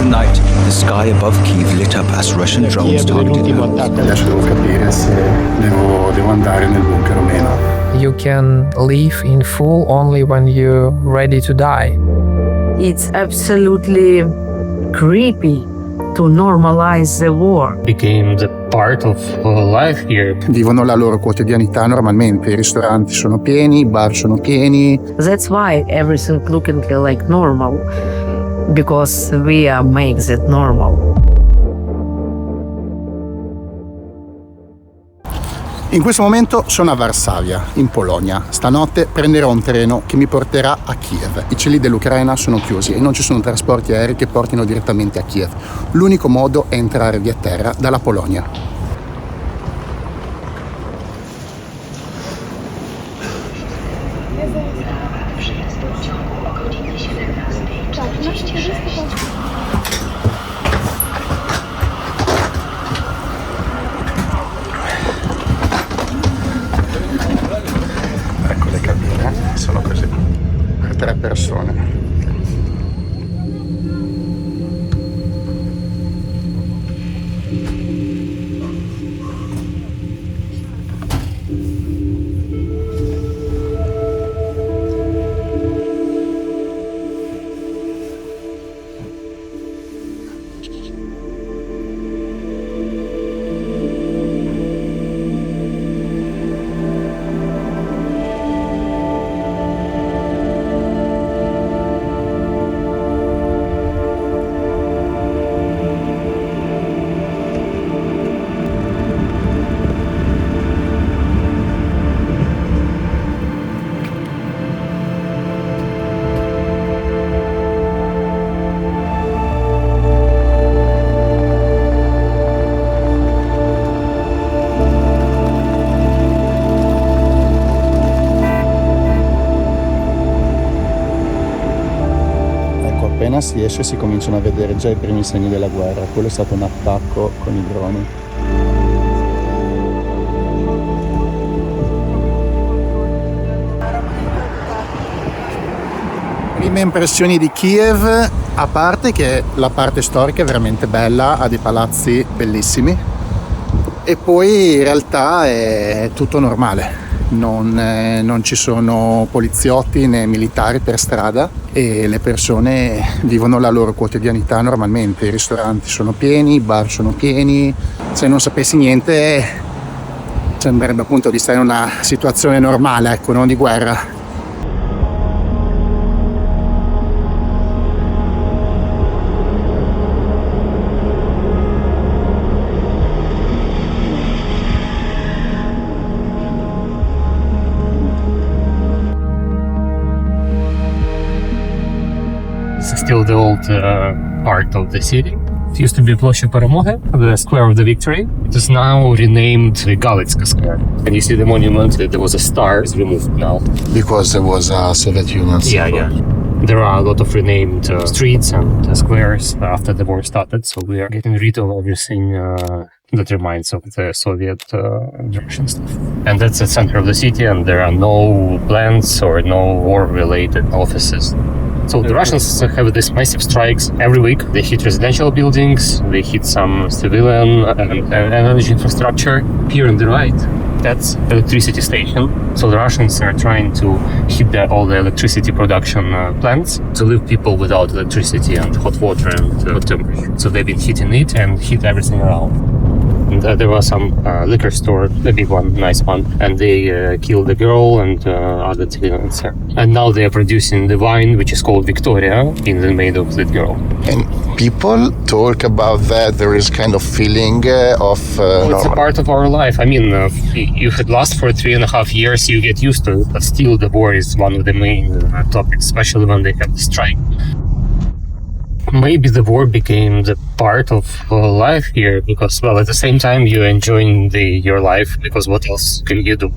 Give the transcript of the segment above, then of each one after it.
night, the sky above Kyiv lit up as Russian drones targeted homes. Adesso devo capire se devo andare nel bunker o meno. You can live in full only when you're ready to die. It's absolutely creepy to normalize the war. Became the part of life here. Vivono la loro quotidianità normalmente, i ristoranti sono pieni, i bar sono pieni. That's why everything looking like normal, because we make that normal. In questo momento sono a Varsavia, in Polonia. Stanotte prenderò un treno che mi porterà a Kiev. I cieli dell'Ucraina sono chiusi e non ci sono trasporti aerei che portino direttamente a Kiev. L'unico modo è entrare via terra dalla Polonia. Ecco le cabine, sono così, per 3 persone. Appena si esce si cominciano a vedere già i primi segni della guerra. Quello è stato un attacco con i droni. Prime impressioni di Kiev, a parte che la parte storica è veramente bella, ha dei palazzi bellissimi e poi in realtà è tutto normale. Non ci sono poliziotti né militari per strada e le persone vivono la loro quotidianità normalmente, i ristoranti sono pieni, i bar sono pieni. Se non sapessi niente sembrerebbe appunto di stare in una situazione normale, ecco, non di guerra. It's still the old part of the city. It used to be Площадь Перемоги, the square of the victory. It is now renamed the Galitska Square. And you see the monument, there was a star, is removed now. Because there was a Soviet Union. Yeah. There are a lot of renamed streets and squares after the war started, so we are getting rid of everything that reminds of the Soviet Russian stuff. And that's the center of the city, and there are no plants or no war-related offices. So the Russians have these massive strikes every week. They hit residential buildings, they hit some civilian and energy infrastructure. Here on the right, that's electricity station. So the Russians are trying to hit all the electricity production plants to leave people without electricity and hot water and hot temperature. So they've been hitting it and hit everything around. And there was some liquor store, a big one, nice one, and they killed the girl and other civilians. And now they are producing the wine, which is called Victoria, made of that girl. And people talk about that. There is kind of feeling of it's a part of our life. I mean, if it lasts for 3.5 years, you get used to it. But still, the war is one of the main topics, especially when they have the strike. Maybe the war became the part of life here because, well, at the same time, you're enjoying your life because what else can you do?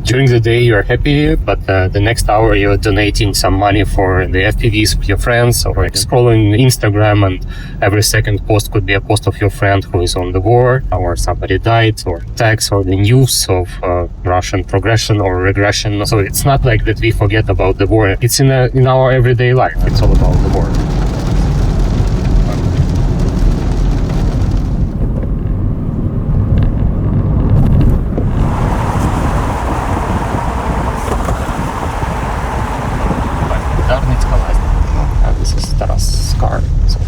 During the day, you're happy, but the next hour, you're donating some money for the FPVs with your friends or scrolling Instagram, and every second post could be a post of your friend who is on the war, or somebody died, or attacks, or the news of Russian progression or regression. So it's not like that we forget about the war. It's in our everyday life. It's all about the war.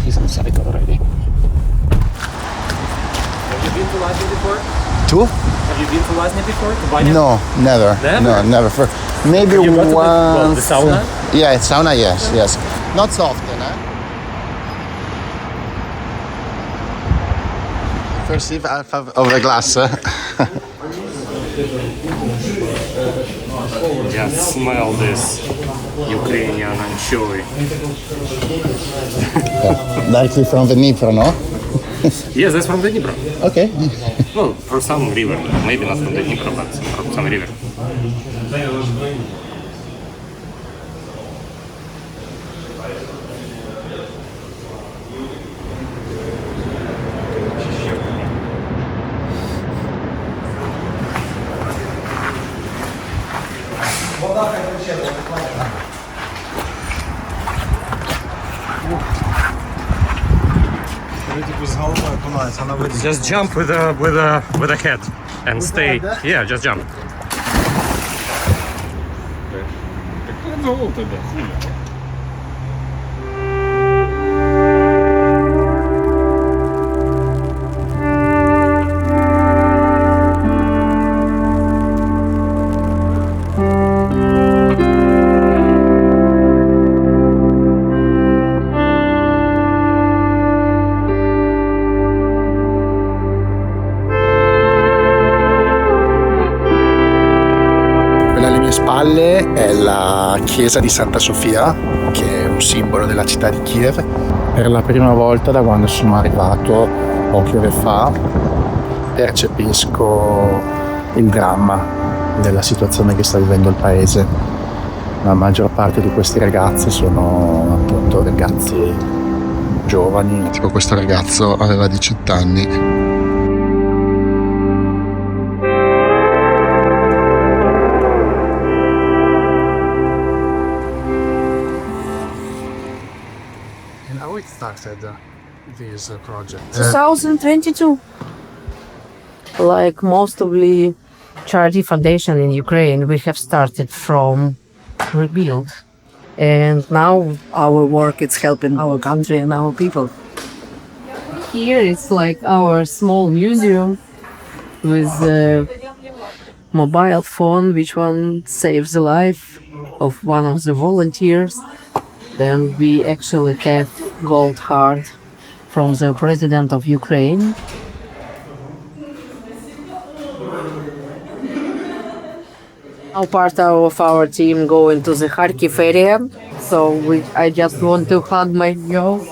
He's inside already. Have you been to Lasny before? Tu? Have you been to Lasny before? To Banyan? No, never. Never? No, never. Maybe Have you got to once. the sauna? Yeah, sauna, yes, yes. Not so often, eh? First sip half of a glass. Just smell this Ukrainian anchovy. Directly from the Dnipro, no? Yes, that's from the Dnipro. Okay. Well, from some river. Maybe not from the Dnipro, but from some river. Just jump with a head and stay. Yeah, just jump. Quella alle mie spalle è la chiesa di Santa Sofia, che è un simbolo della città di Kiev. Per la prima volta da quando sono arrivato, poche ore fa, percepisco il dramma della situazione che sta vivendo il paese. La maggior parte di questi ragazzi sono appunto ragazzi giovani. Tipo questo ragazzo aveva 18 anni. And how it started this project? 2022. Like most of the charity foundation in Ukraine, we have started from rebuild. And now our work is helping our country and our people. Here it's like our small museum with a mobile phone, which one saves the life of one of the volunteers. Then we actually have gold heart from the president of Ukraine. Now part of our team going to the Kharkiv area, so I just want to hug my girl.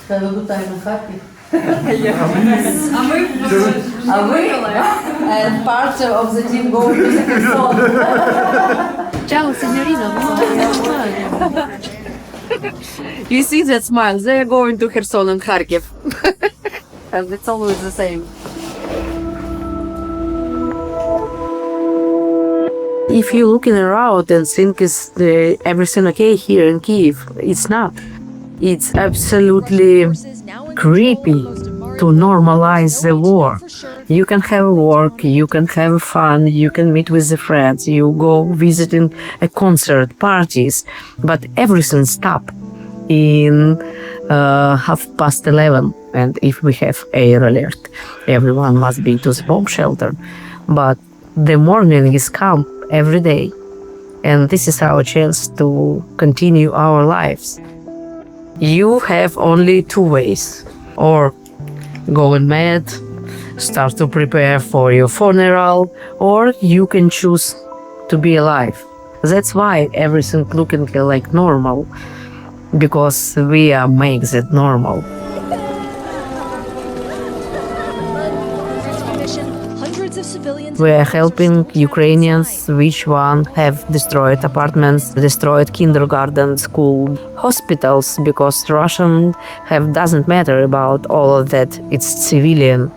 Have a good time in Kharkiv. And part of the team going to the Kherson. Ciao, signorina. You see that smile? They are going to Kherson and Kharkiv. And it's always the same. If you're looking around and think is everything okay here in Kyiv, it's not. It's absolutely creepy to normalize the war. You can have work, you can have fun, you can meet with the friends, you go visiting a concert, parties, but everything stopped in 11:30. And if we have air alert, everyone must be to the bomb shelter. But the morning is calm every day, and this is our chance to continue our lives. You have only two ways: or going mad, start to prepare for your funeral, or you can choose to be alive. That's why everything looking like normal, because we are makes it normal. We are helping Ukrainians which one have destroyed apartments, destroyed kindergarten, school, hospitals, because Russian doesn't matter about all of that. It's civilian.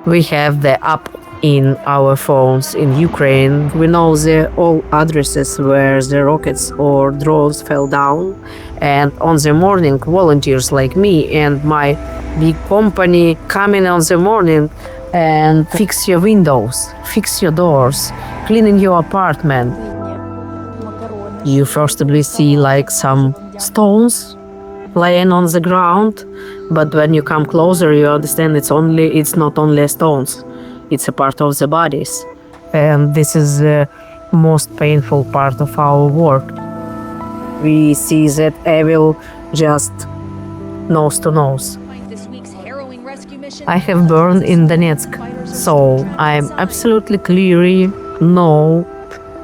We have the app in our phones in Ukraine. We know the all addresses where the rockets or drones fell down. And on the morning, volunteers like me and my big company coming on the morning and fix your windows, fix your doors, cleaning your apartment. You firstly see like some stones laying on the ground, but when you come closer, you understand it's not only stones, it's a part of the bodies. And this is the most painful part of our work. We see that evil just nose to nose. I have burned in Donetsk, so I'm absolutely clearly know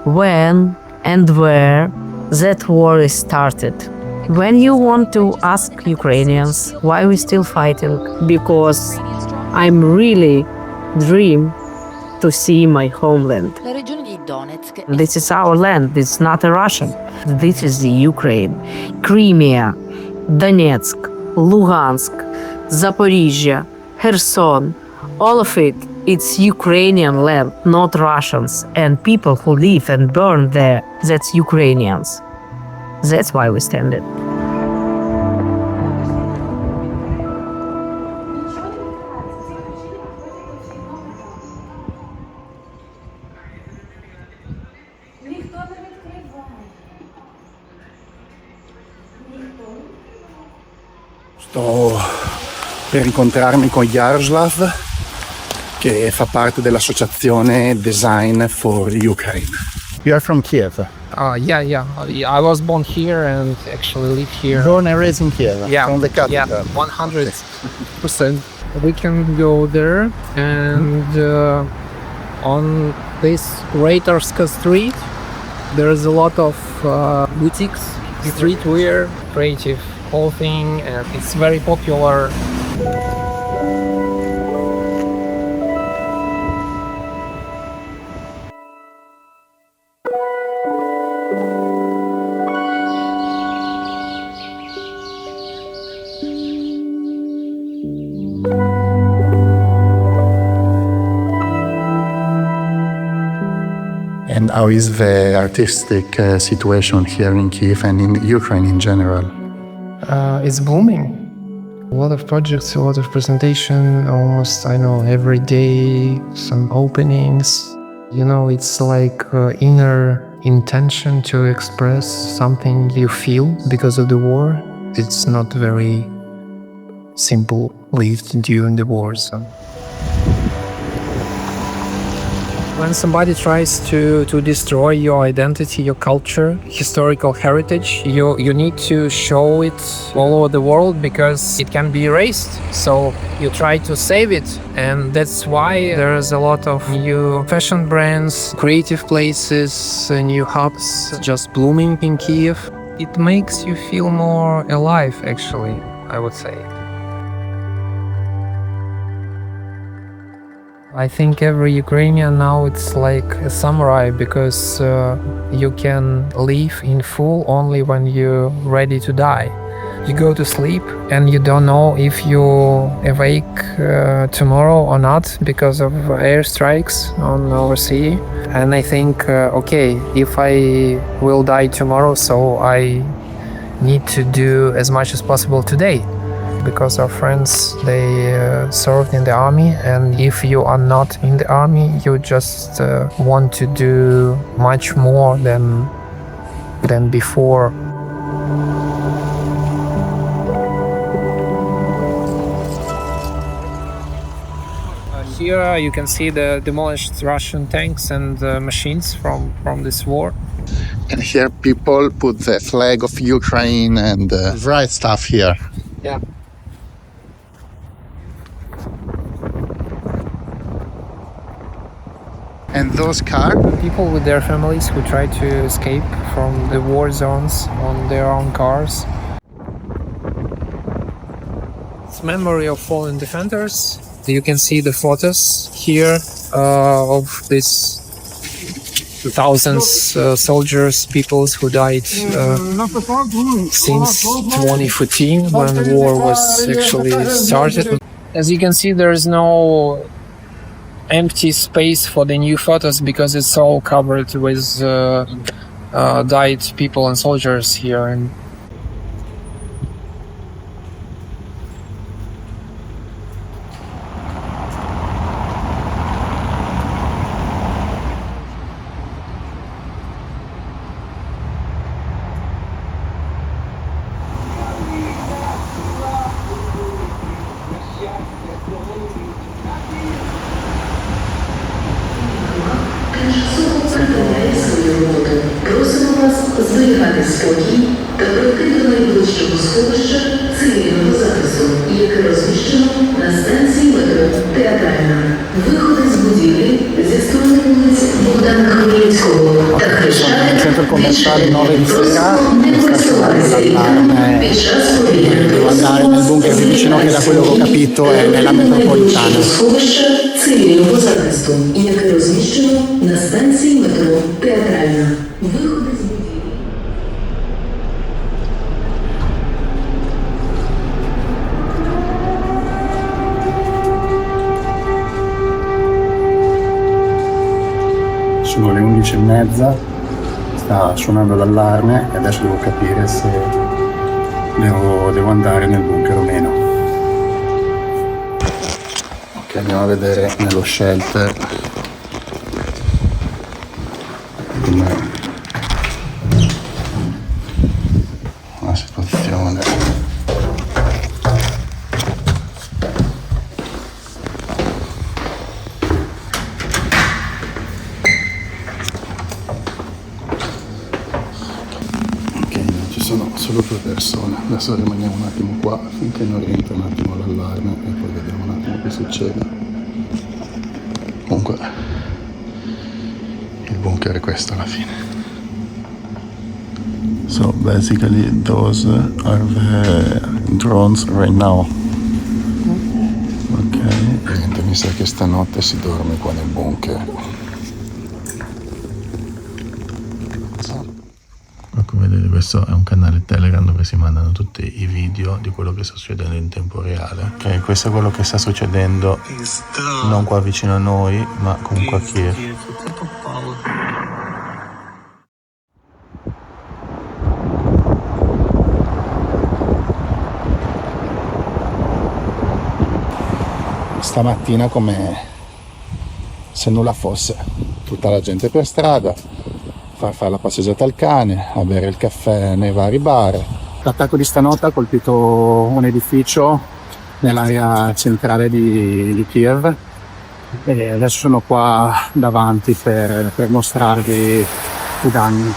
when and where that war is started. When you want to ask Ukrainians why we're still fighting, because I'm really dream to see my homeland. This is our land, this is not a Russian. This is the Ukraine. Crimea, Donetsk, Lugansk, Zaporizhia, Kherson, all of it, it's Ukrainian land, not Russians. And people who live and burn there, that's Ukrainians. That's why we stand it. Sto per incontrarmi con Yaroslav, che fa parte dell'associazione Design for Ukraine. You are from Kiev. Yeah. I was born here and actually live here. Born and raised in Kiev. Yeah, From the capital. yeah, 100%. We can go there, and on this Raitarska street, there's a lot of boutiques, streetwear, creative clothing, and it's very popular. And how is the artistic situation here in Kiev and in Ukraine in general? It's booming. A lot of projects, a lot of presentation, almost, every day, some openings. It's like inner intention to express something you feel because of the war. It's not very simple lived during the war. So. When somebody tries to destroy your identity, your culture, historical heritage, you need to show it all over the world because it can be erased. So you try to save it, and that's why there's a lot of new fashion brands, creative places, new hubs just blooming in Kiev. It makes you feel more alive, actually, I would say. I think every Ukrainian now it's like a samurai because you can live in full only when you're ready to die. You go to sleep and you don't know if you awake tomorrow or not because of airstrikes on our city. And I think, if I will die tomorrow, so I need to do as much as possible today. Because our friends, they served in the army, and if you are not in the army, you just want to do much more than before. Here you can see the demolished Russian tanks and machines from this war. And here people put the flag of Ukraine and write stuff here. Yeah. And those cars? People with their families who try to escape from the war zones on their own cars. It's memory of fallen defenders. You can see the photos here of these thousands soldiers, people who died since 2014 when the war was actually started. As you can see, there is no empty space for the new photos because it's all covered with died people and soldiers here. And зберігати спокій та пройти до найближчого сховища цивільного захисту, яке розміщено на станції метро Театральна. Виходи з будівлі зі сторони вулиць Богдана Хмельницького та Хрещатик Centro commerciale 9 di sera, не користувалися ліфтами під час повітряної devo andare nel bunker più vicino che da quello che ho capito è nella metropolitana. сховища цивільного захисту, яке розміщено на станції метро Театральна. Виходи з будівлі. Sono le 11:30, sta suonando l'allarme e adesso devo capire se devo andare nel bunker o meno. Ok, andiamo a vedere nello shelter com'è la situazione. Ci sono solo 2 persone, adesso rimaniamo un attimo qua finché non rientra un attimo l'allarme e poi vediamo un attimo che succede. Comunque il bunker è questo alla fine. So basically those are the drones right now. Ok, niente, mi sa che stanotte si dorme qua nel bunker. Come vedete, questo è un canale Telegram dove si mandano tutti i video di quello che sta succedendo in tempo reale. Ok, questo è quello che sta succedendo non qua vicino a noi, ma comunque a Kiev. Stamattina come se nulla fosse, tutta la gente per strada, fare la passeggiata al cane, a bere il caffè nei vari bar. L'attacco di stanotte ha colpito un edificio nell'area centrale di Kiev e adesso sono qua davanti per mostrarvi i danni.